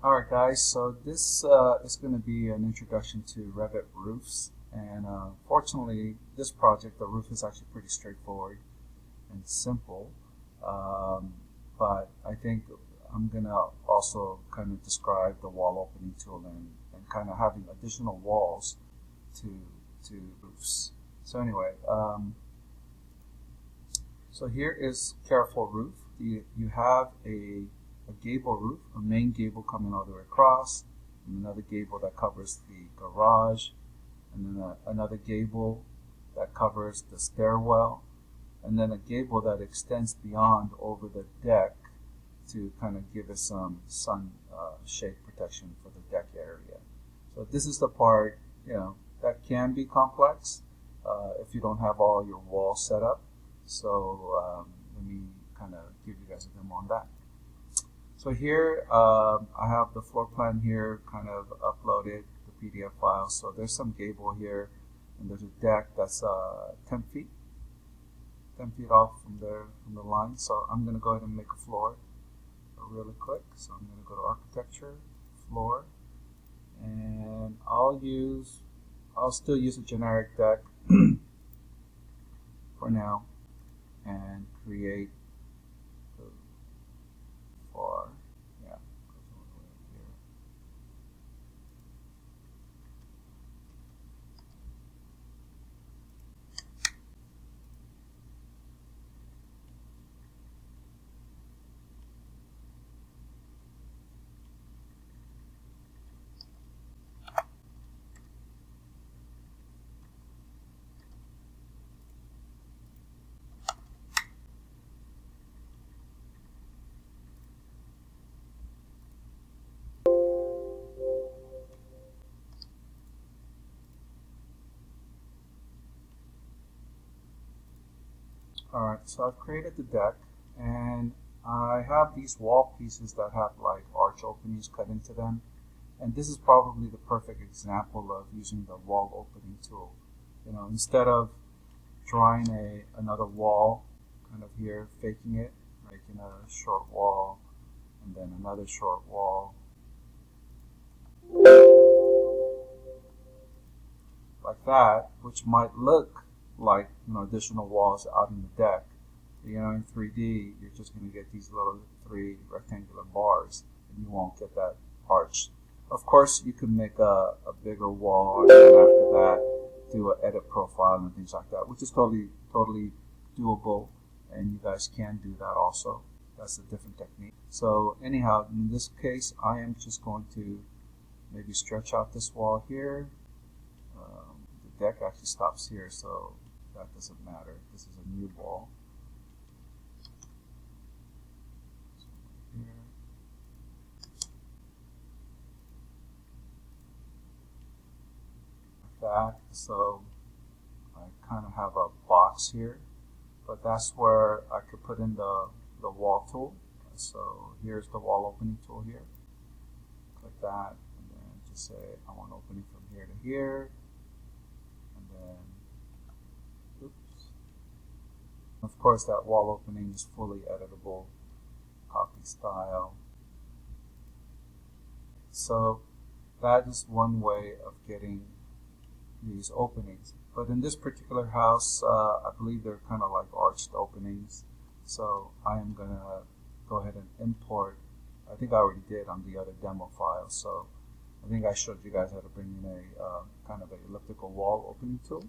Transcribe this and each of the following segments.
Alright guys, so this is going to be an introduction to Revit roofs, and fortunately this project, the roof is actually pretty straightforward and simple, um, but I think I'm going to also kind of describe the wall opening tool and kind of having additional walls to, to roofs. So anyway, so here is careful roof. You have a gable roof, a main gable coming all the way across, and another gable that covers the garage, and then another gable that covers the stairwell, and then a gable that extends beyond over the deck to kind of give us some sun shade protection for the deck area. So this is the part, that can be complex if you don't have all your walls set up. So let me kind of give you guys a demo on that. So here I have the floor plan here kind of uploaded, the PDF file. So there's some gable here, and there's a deck that's 10 feet off from the line. So I'm going to go ahead and make a floor really quick. So I'm going to go to architecture, floor, and I'll still use a generic deck for now, and create the floor. Yeah, goes all the way up here. Alright, so I've created the deck, and I have these wall pieces that have like arch openings cut into them, and this is probably the perfect example of using the wall opening tool. Instead of drawing another wall kind of here, faking it, making a short wall and then another short wall like that, which might look like additional walls out in the deck. In 3D, you're just going to get these little 3 rectangular bars, and you won't get that arch. Of course, you can make a bigger wall, and then after that, do an edit profile and things like that, which is totally doable, and you guys can do that also. That's a different technique. So anyhow, in this case, I am just going to maybe stretch out this wall here. The deck actually stops here, so that doesn't matter. This is a new wall. Here. Like that. So I kind of have a box here, but that's where I could put in the wall tool. So here's the wall opening tool here. Click that, and then just say I want opening from here to here. Then, oops. Of course, that wall opening is fully editable, copy style. So that is one way of getting these openings. But in this particular house, I believe they're kind of like arched openings. So I am going to go ahead and import. I think I already did on the other demo file. So I think I showed you guys how to bring in a kind of an elliptical wall opening tool.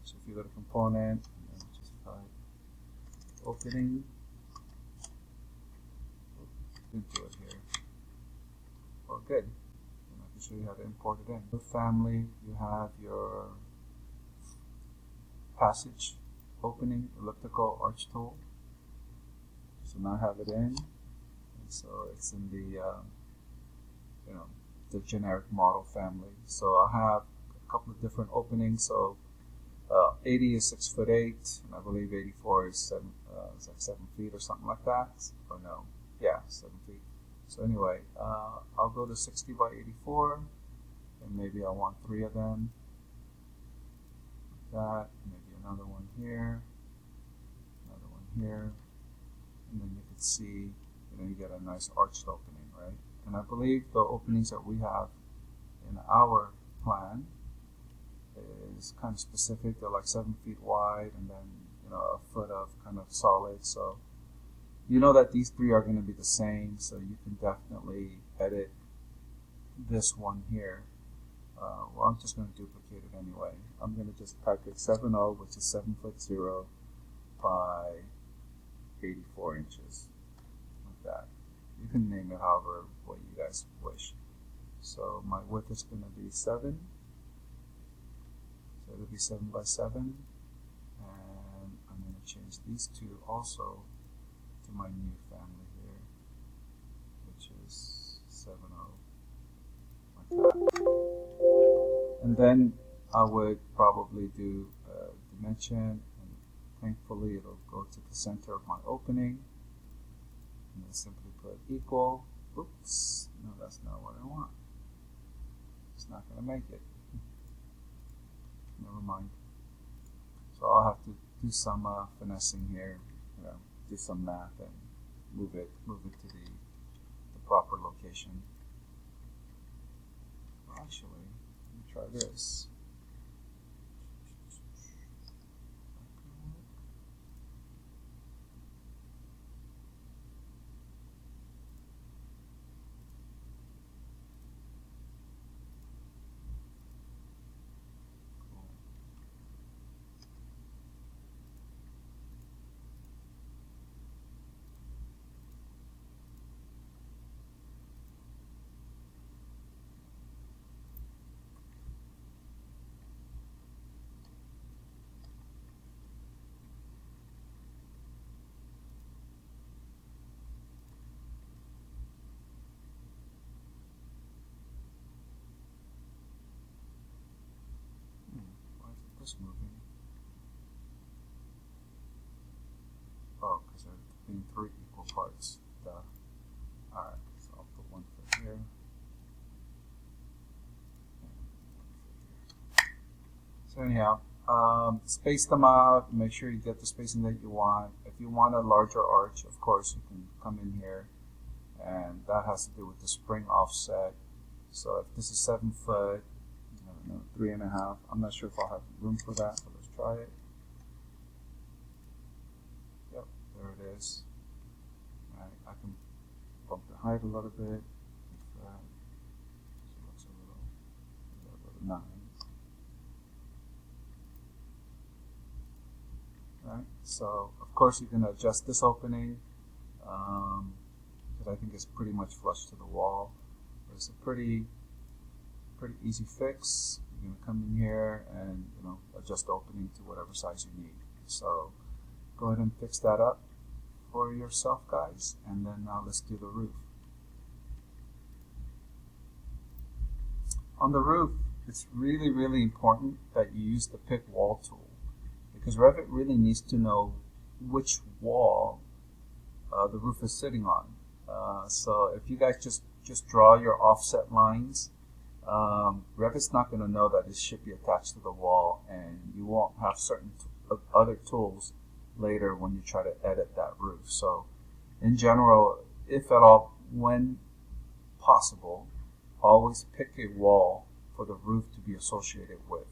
So if you go to component, and then just type opening, didn't do it here. Well, good. And I can show you how to import it in. With family, you have your passage opening elliptical arch tool. So now I have it in, and so it's in the generic model family. So I have a couple of different openings. So 80 is 6'8", and I believe 84 is like 7 feet or something like that. Or no, yeah, 7 feet. So anyway, I'll go to 60 by 84, and maybe I want 3 of them. Like that, maybe another one here, another one here, and then you can see, you get a nice arched opening, right? And I believe the openings that we have in our plan is kind of specific. They're like 7 feet wide and then, you know, a foot of kind of solid. So you know that these three are going to be the same, so you can definitely edit this one here. Well, I'm just going to duplicate it anyway. I'm going to just type it 70, which is 7 foot 0 by 84 inches, like that. You can name it however way you guys wish. So my width is going to be 7. So it'll be 7 by 7. And I'm going to change these two also to my new family here, which is 70, like that. And then I would probably do a dimension, and thankfully it'll go to the center of my opening, and then simply put equal. Oops, no, that's not what I want. It's not going to make it. Never mind. So I'll have to do some finessing here, you know, do some math and move it to the proper location. Well, actually, let me try this. Why isn't this moving? Oh, because they're being 3 equal parts. Duh. Alright, so I'll put 1 foot here. So anyhow, space them out, make sure you get the spacing that you want. If you want a larger arch, of course, you can come in here, and that has to do with the spring offset. So if this is 7 foot, I don't know, 3.5, I'm not sure if I'll have room for that, but let's try it. Yep, there it is. Alright, I can bump the height a little bit. If that, so it looks a little 9. Right, so of course you can adjust this opening because I think it's pretty much flush to the wall. But it's a pretty easy fix. You're gonna come in here and, you know, adjust the opening to whatever size you need. So go ahead and fix that up for yourself, guys, and then now let's do the roof. On the roof, it's really important that you use the pick wall tool, because Revit really needs to know which wall the roof is sitting on. So if you guys just draw your offset lines, Revit's not going to know that this should be attached to the wall, and you won't have certain other tools later when you try to edit that roof. So in general, if at all, when possible, always pick a wall for the roof to be associated with.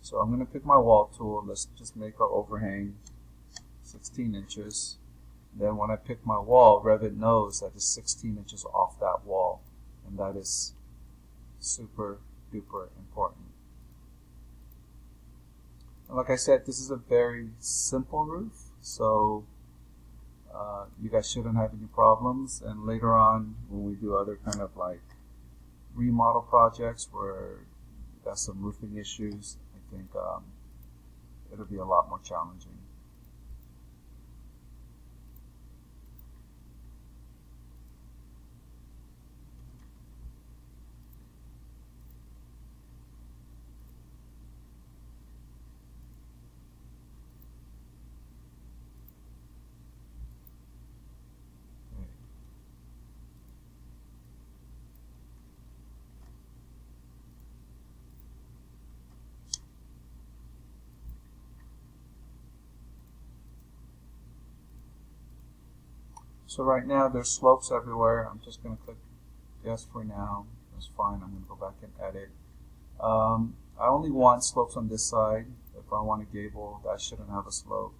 So I'm going to pick my wall tool. Let's just make our overhang 16 inches. Then when I pick my wall, Revit knows that it's 16 inches off that wall, and that is super duper important. And like I said, this is a very simple roof, so you guys shouldn't have any problems. And later on, when we do other kind of like remodel projects where you got some roofing issues, I think it'll be a lot more challenging. So right now there's slopes everywhere. I'm just going to click Yes, for now. That's fine. I'm going to go back and edit. I only want slopes on this side. If I want a gable, that shouldn't have a slope,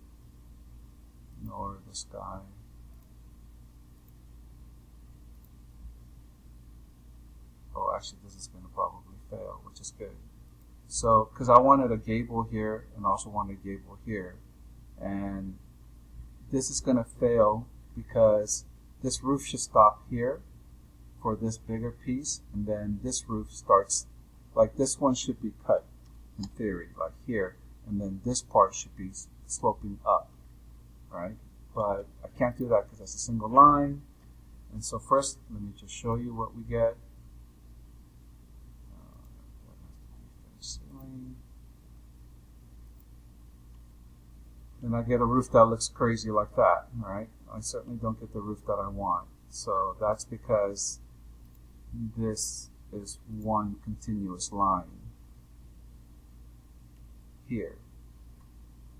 nor the sky. Oh, actually, this is going to probably fail, which is good. So, because I wanted a gable here and also wanted a gable here, and this is going to fail because this roof should stop here for this bigger piece, and then this roof starts, like this one should be cut in theory, like here, and then this part should be sloping up, right? But I can't do that because that's a single line. And so first, let me just show you what we get. Then I get a roof that looks crazy like that, right? I certainly don't get the roof that I want. So that's because this is one continuous line here.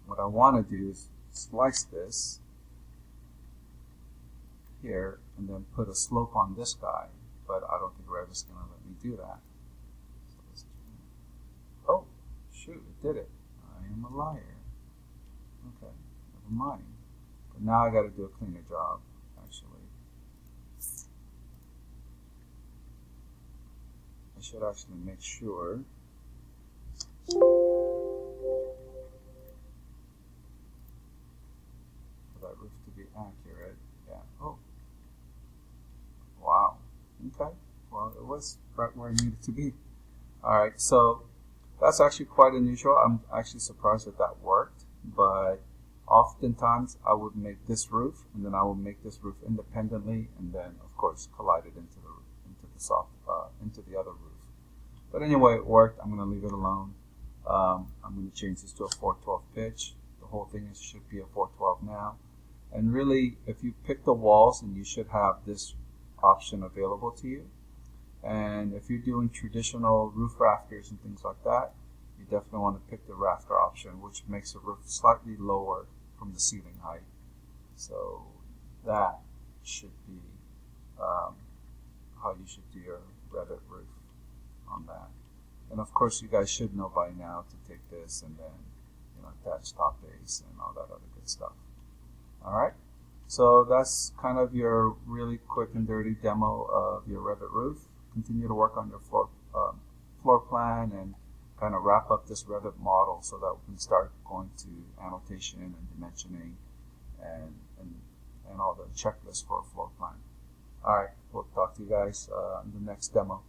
What I want to do is slice this here and then put a slope on this guy, but I don't think Revit's going to let me do that. So oh, shoot, it did it. I am a liar. Okay, never mind. But now I got to do a cleaner job, actually. I should actually make sure for that roof to be accurate. Yeah. Oh. Wow. Okay. Well, it was right where it needed to be. All right. So that's actually quite unusual. I'm actually surprised that that worked. But oftentimes I would make this roof, and then I would make this roof independently, and then of course collide it into the other roof. But anyway, it worked. I'm going to leave it alone. I'm going to change this to a 412 pitch. The whole thing should be a 412 now. And really, if you pick the walls, then you should have this option available to you. And if you're doing traditional roof rafters and things like that, you definitely want to pick the rafter option, which makes the roof slightly lower from the ceiling height. So that should be how you should do your Revit roof on that. And of course, you guys should know by now to take this and then attach top base and all that other good stuff. All right. So that's kind of your really quick and dirty demo of your Revit roof. Continue to work on your floor plan and kind of wrap up this Revit model so that we can start going to annotation and dimensioning and all the checklists for a floor plan. All right, we'll talk to you guys in the next demo.